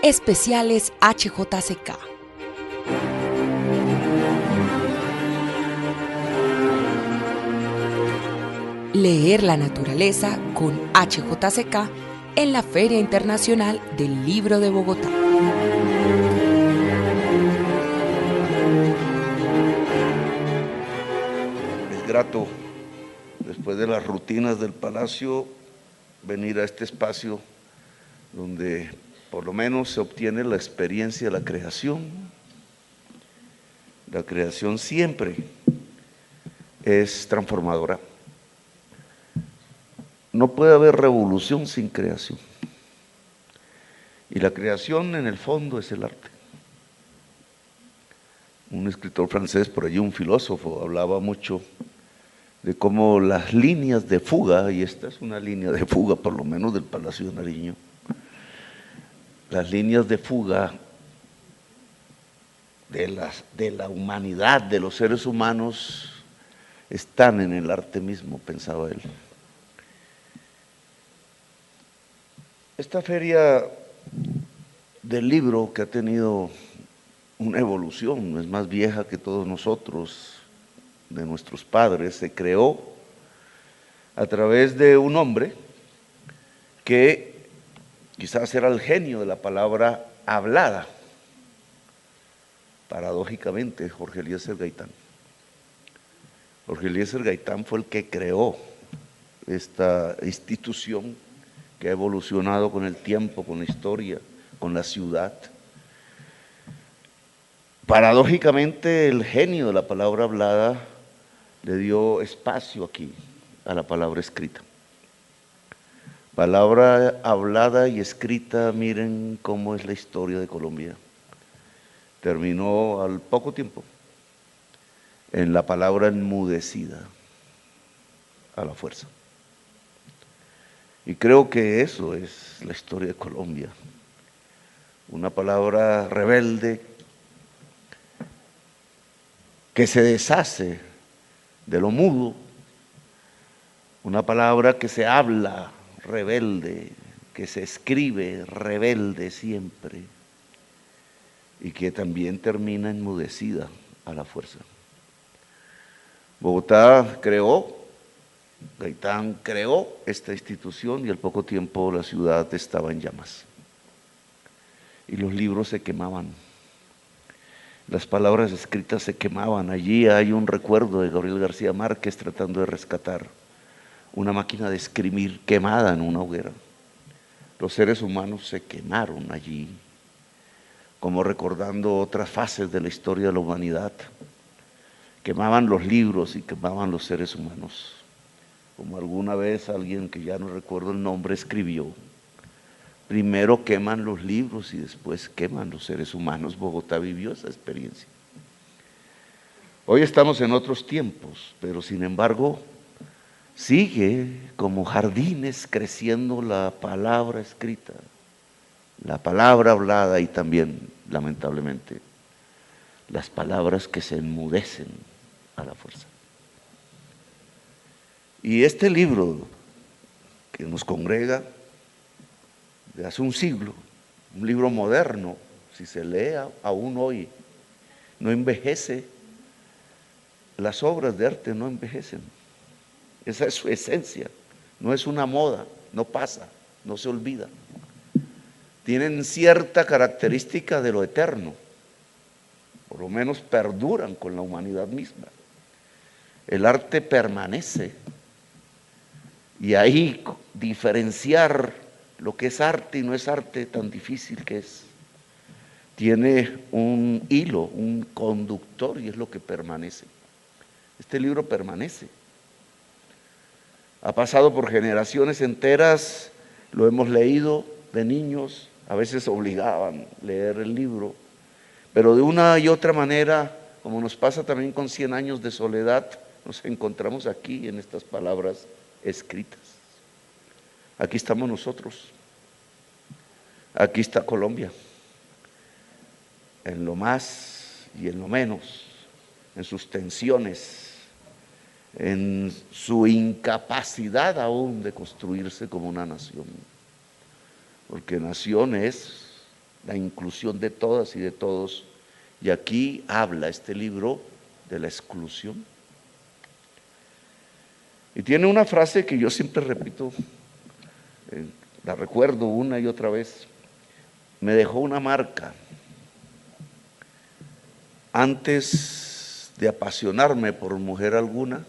Especiales HJCK. Leer la naturaleza con HJCK en la Feria Internacional del Libro de Bogotá. Es grato, después de las rutinas del Palacio, venir a este espacio donde por lo menos se obtiene la experiencia de la creación. La creación siempre es transformadora. No puede haber revolución sin creación. Y la creación en el fondo es el arte. Un escritor francés, por allí un filósofo, hablaba mucho de cómo las líneas de fuga, y esta es una línea de fuga por lo menos del Palacio de Nariño, las líneas de fuga de la humanidad, de los seres humanos, están en el arte mismo, pensaba él. Esta feria del libro, que ha tenido una evolución, es más vieja que todos nosotros, de nuestros padres, se creó a través de un hombre que quizás era el genio de la palabra hablada, paradójicamente, Jorge Eliezer Gaitán. Jorge Eliezer Gaitán fue el que creó esta institución que ha evolucionado con el tiempo, con la historia, con la ciudad. Paradójicamente, el genio de la palabra hablada le dio espacio aquí a la palabra escrita. Palabra hablada y escrita, miren cómo es la historia de Colombia. Terminó al poco tiempo en la palabra enmudecida, a la fuerza. Y creo que eso es la historia de Colombia. Una palabra rebelde que se deshace de lo mudo, una palabra que se habla rebelde, que se escribe rebelde siempre y que también termina enmudecida a la fuerza. Bogotá creó, Gaitán creó esta institución y al poco tiempo la ciudad estaba en llamas y los libros se quemaban. Las palabras escritas se quemaban. Allí hay un recuerdo de Gabriel García Márquez tratando de rescatar una máquina de escribir quemada en una hoguera. Los seres humanos se quemaron allí, como recordando otras fases de la historia de la humanidad. Quemaban los libros y quemaban los seres humanos. Como alguna vez alguien, que ya no recuerdo el nombre, escribió: primero queman los libros y después queman los seres humanos. Bogotá vivió esa experiencia. Hoy estamos en otros tiempos, pero sin embargo sigue como jardines creciendo la palabra escrita, la palabra hablada y también, lamentablemente, las palabras que se enmudecen a la fuerza. Y este libro que nos congrega de hace un siglo, un libro moderno, si se lee aún hoy, no envejece. Las obras de arte no envejecen. Esa es su esencia. No es una moda, no pasa, no se olvida. Tienen cierta característica de lo eterno, por lo menos perduran con la humanidad misma. El arte permanece y ahí diferenciar lo que es arte y no es arte tan difícil que es. Tiene un hilo, un conductor y es lo que permanece. Este libro permanece. Ha pasado por generaciones enteras, lo hemos leído de niños, a veces obligaban a leer el libro, pero de una y otra manera, como nos pasa también con 100 años de soledad, nos encontramos aquí en estas palabras escritas. Aquí estamos nosotros, aquí está Colombia, en lo más y en lo menos, en sus tensiones, en su incapacidad aún de construirse como una nación, porque nación es la inclusión de todas y de todos. Y aquí habla este libro de la exclusión. Y tiene una frase que yo siempre repito, la recuerdo una y otra vez, me dejó una marca. Antes de apasionarme por mujer alguna,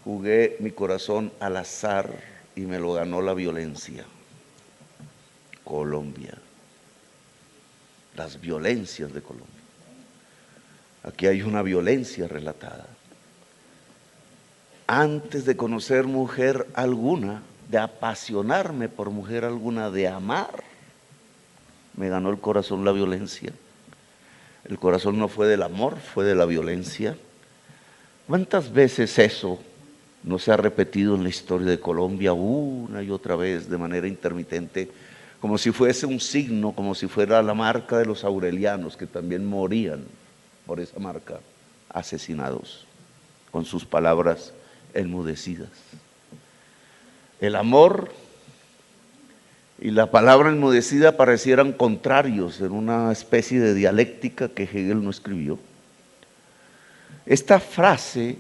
jugué mi corazón al azar y me lo ganó la violencia. Colombia. Las violencias de Colombia. Aquí hay una violencia relatada. Antes de conocer mujer alguna, de apasionarme por mujer alguna, de amar, me ganó el corazón la violencia. El corazón no fue del amor, fue de la violencia. ¿Cuántas veces eso no se ha repetido en la historia de Colombia una y otra vez de manera intermitente, como si fuese un signo, como si fuera la marca de los aurelianos que también morían por esa marca, asesinados, con sus palabras enmudecidas? El amor y la palabra enmudecida parecieran contrarios en una especie de dialéctica que Hegel no escribió. Esta frase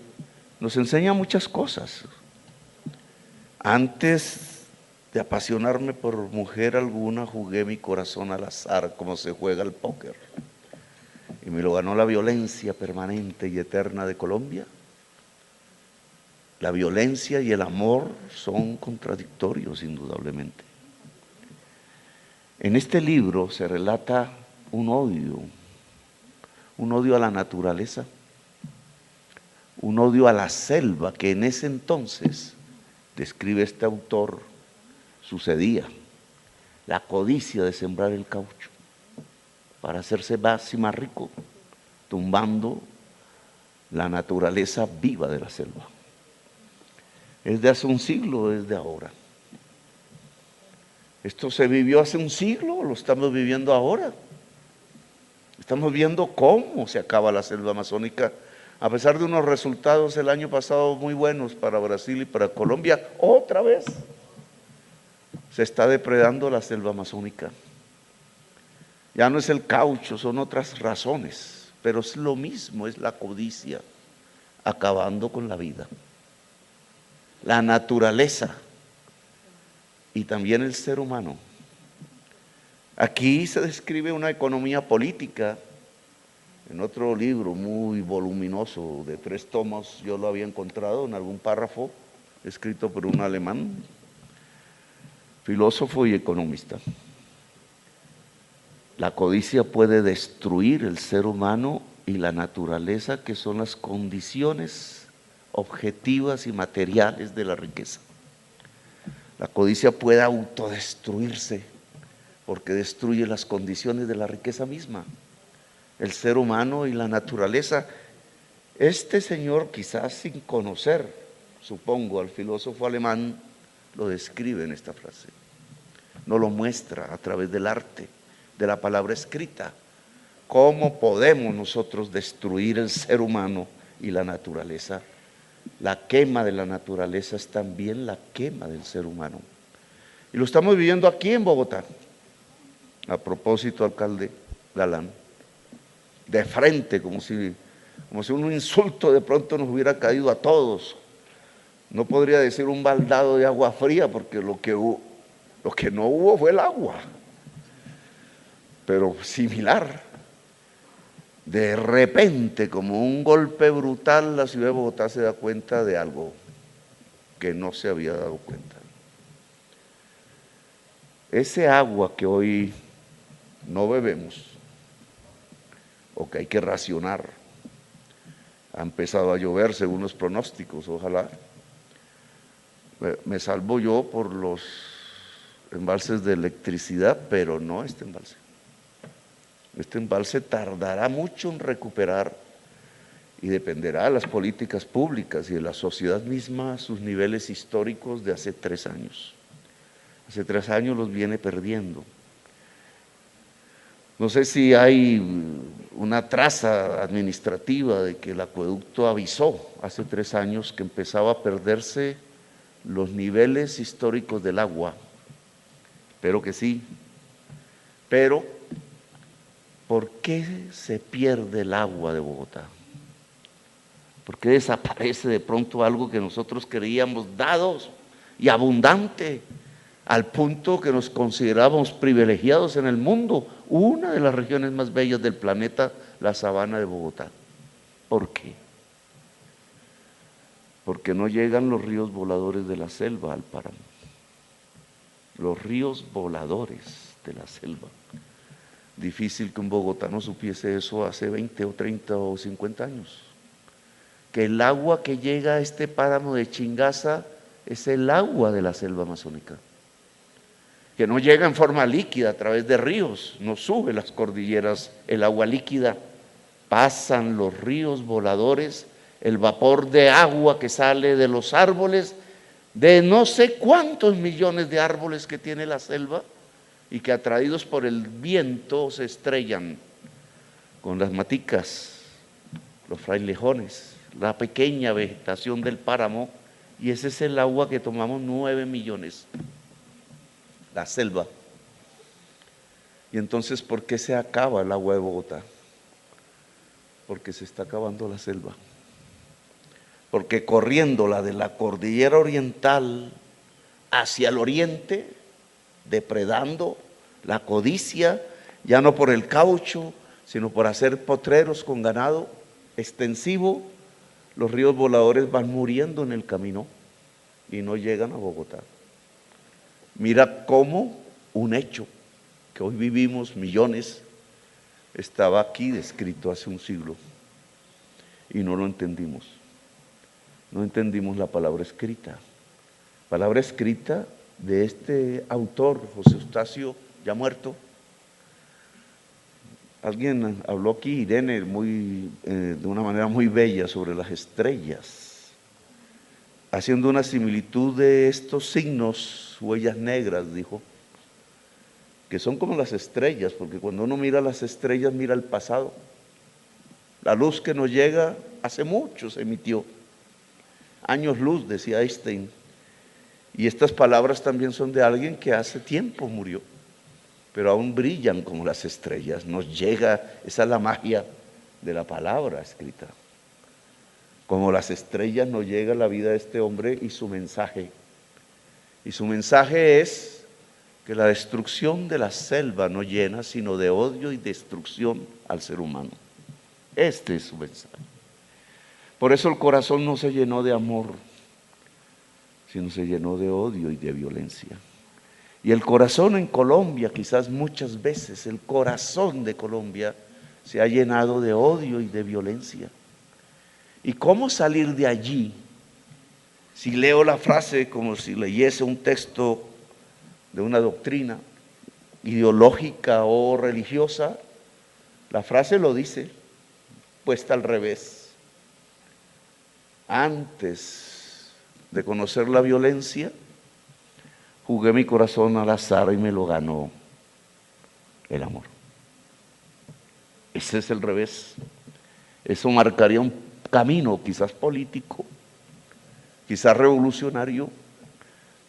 nos enseña muchas cosas. Antes de apasionarme por mujer alguna, jugué mi corazón al azar, como se juega el póker, y me lo ganó la violencia permanente y eterna de Colombia. La violencia y el amor son contradictorios, indudablemente. En este libro se relata un odio a la naturaleza, un odio a la selva que en ese entonces, describe este autor, sucedía. La codicia de sembrar el caucho para hacerse más y más rico, tumbando la naturaleza viva de la selva. ¿Es de hace un siglo o es de ahora? ¿Esto se vivió hace un siglo o lo estamos viviendo ahora? Estamos viendo cómo se acaba la selva amazónica, a pesar de unos resultados el año pasado muy buenos para Brasil y para Colombia. Otra vez se está depredando la selva amazónica. Ya no es el caucho, son otras razones, pero es lo mismo, es la codicia, acabando con la vida. La naturaleza y también el ser humano. Aquí se describe una economía política. En otro libro muy voluminoso de 3 tomos, yo lo había encontrado en algún párrafo, escrito por un alemán, filósofo y economista. La codicia puede destruir el ser humano y la naturaleza, que son las condiciones objetivas y materiales de la riqueza. La codicia puede autodestruirse porque destruye las condiciones de la riqueza misma, el ser humano y la naturaleza. Este señor, quizás sin conocer, supongo, al filósofo alemán, lo describe en esta frase. Nos lo muestra a través del arte, de la palabra escrita. ¿Cómo podemos nosotros destruir el ser humano y la naturaleza? La quema de la naturaleza es también la quema del ser humano. Y lo estamos viviendo aquí en Bogotá. A propósito, alcalde Galán, de frente, como si un insulto de pronto nos hubiera caído a todos. No podría decir un baldado de agua fría, porque lo que no hubo fue el agua, pero similar. De repente, como un golpe brutal, la ciudad de Bogotá se da cuenta de algo que no se había dado cuenta. Ese agua que hoy no bebemos, o que hay que racionar, ha empezado a llover según los pronósticos, ojalá. Me salvo yo por los embalses de electricidad, pero no este embalse. Este embalse tardará mucho en recuperar y dependerá de las políticas públicas y de la sociedad misma sus niveles históricos de hace 3 años. Hace 3 años los viene perdiendo. No sé si hay una traza administrativa de que el acueducto avisó hace 3 años que empezaba a perderse los niveles históricos del agua. Espero que sí, pero ¿por qué se pierde el agua de Bogotá? ¿Por qué desaparece de pronto algo que nosotros creíamos dados y abundante, al punto que nos considerábamos privilegiados en el mundo? Una de las regiones más bellas del planeta, la sabana de Bogotá. ¿Por qué? Porque no llegan los ríos voladores de la selva al páramo. Los ríos voladores de la selva. Difícil que un bogotano supiese eso hace 20 o 30 o 50 años. Que el agua que llega a este páramo de Chingaza es el agua de la selva amazónica. Que no llega en forma líquida a través de ríos, no sube las cordilleras el agua líquida, pasan los ríos voladores, el vapor de agua que sale de los árboles, de no sé cuántos millones de árboles que tiene la selva y que atraídos por el viento se estrellan con las maticas, los frailejones, la pequeña vegetación del páramo, y ese es el agua que tomamos 9 millones, la selva. Y entonces, ¿por qué se acaba el agua de Bogotá? Porque se está acabando la selva. Porque corriéndola de la cordillera oriental hacia el oriente, depredando la codicia, ya no por el caucho, sino por hacer potreros con ganado extensivo, los ríos voladores van muriendo en el camino y no llegan a Bogotá. Mira cómo un hecho que hoy vivimos millones estaba aquí descrito hace un siglo y no lo entendimos. No entendimos la palabra escrita de este autor, José Eustacio, ya muerto. Alguien habló aquí, Irene, de una manera muy bella sobre las estrellas, haciendo una similitud de estos signos, huellas negras, dijo, que son como las estrellas, porque cuando uno mira las estrellas, mira el pasado. La luz que nos llega hace mucho se emitió, años luz, decía Einstein, y estas palabras también son de alguien que hace tiempo murió, pero aún brillan como las estrellas, nos llega, esa es la magia de la palabra escrita. Como las estrellas nos llega la vida de este hombre y su mensaje. Y su mensaje es que la destrucción de la selva no llena sino de odio y destrucción al ser humano. Este es su mensaje. Por eso el corazón no se llenó de amor, sino se llenó de odio y de violencia. Y el corazón en Colombia, quizás muchas veces, el corazón de Colombia se ha llenado de odio y de violencia. ¿Y cómo salir de allí? Si leo la frase como si leyese un texto de una doctrina ideológica o religiosa, la frase lo dice, puesta al revés. Antes de conocer la violencia, jugué mi corazón al azar y me lo ganó el amor. Ese es el revés. Eso marcaría un camino, quizás político, quizás revolucionario,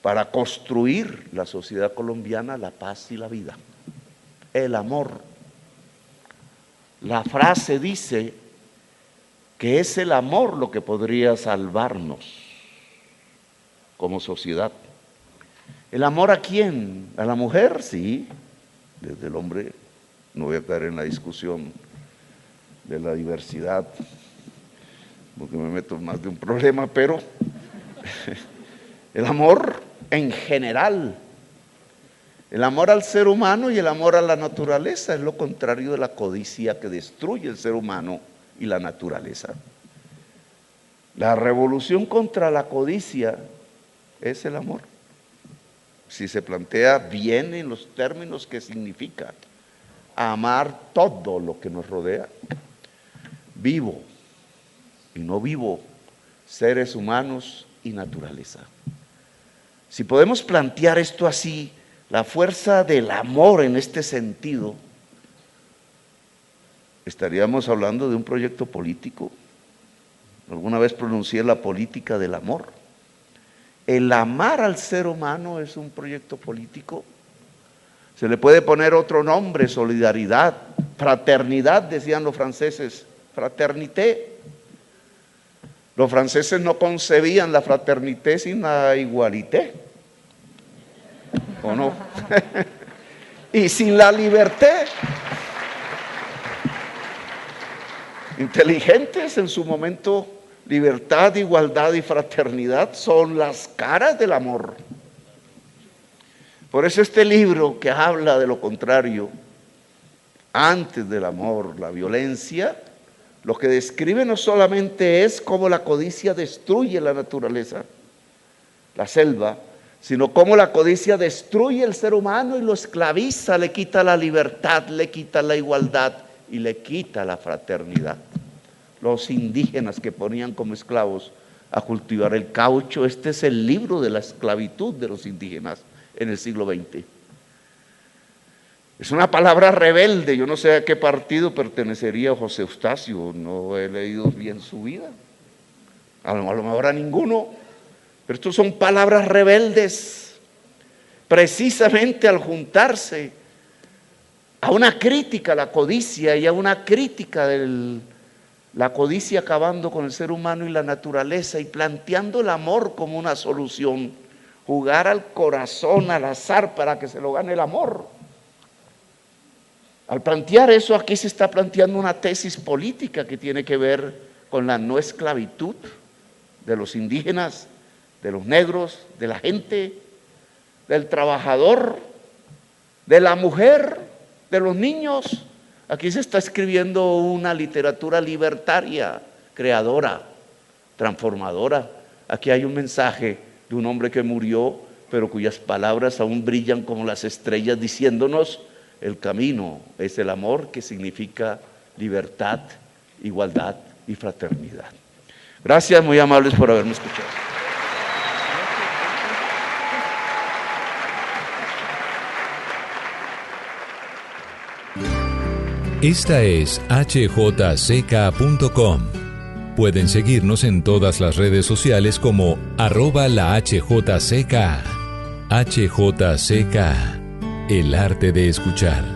para construir la sociedad colombiana, la paz y la vida. El amor. La frase dice que es el amor lo que podría salvarnos como sociedad. ¿El amor a quién? ¿A la mujer? Sí, desde el hombre. No voy a caer en la discusión de la diversidad, porque me meto en más de un problema, pero el amor en general, el amor al ser humano y el amor a la naturaleza es lo contrario de la codicia que destruye el ser humano y la naturaleza. La revolución contra la codicia es el amor. Si se plantea bien en los términos que significa amar todo lo que nos rodea, vivo y no vivo, seres humanos y naturaleza. Si podemos plantear esto así, la fuerza del amor en este sentido, estaríamos hablando de un proyecto político. Alguna vez pronuncié la política del amor. El amar al ser humano es un proyecto político. Se le puede poner otro nombre, solidaridad, Fraternidad, decían los franceses, fraternité. Los franceses no concebían la fraternité sin la igualité, ¿o no? Y sin la liberté. Inteligentes en su momento, libertad, igualdad y fraternidad son las caras del amor. Por eso este libro que habla de lo contrario, antes del amor, la violencia, lo que describe no solamente es cómo la codicia destruye la naturaleza, la selva, sino cómo la codicia destruye el ser humano y lo esclaviza, le quita la libertad, le quita la igualdad y le quita la fraternidad. Los indígenas que ponían como esclavos a cultivar el caucho, este es el libro de la esclavitud de los indígenas en el siglo XX. Es una palabra rebelde, yo no sé a qué partido pertenecería José Eustacio, no he leído bien su vida, a lo mejor a ninguno, pero estos son palabras rebeldes, precisamente al juntarse a una crítica a la codicia y a una crítica de la codicia acabando con el ser humano y la naturaleza y planteando el amor como una solución, jugar al corazón al azar para que se lo gane el amor. Al plantear eso, aquí se está planteando una tesis política que tiene que ver con la no esclavitud de los indígenas, de los negros, de la gente, del trabajador, de la mujer, de los niños. Aquí se está escribiendo una literatura libertaria, creadora, transformadora. Aquí hay un mensaje de un hombre que murió, pero cuyas palabras aún brillan como las estrellas, diciéndonos: el camino es el amor, que significa libertad, igualdad y fraternidad. Gracias, muy amables por haberme escuchado. Esta es hjck.com. Pueden seguirnos en todas las redes sociales como @lahjck. HJCK, el arte de escuchar.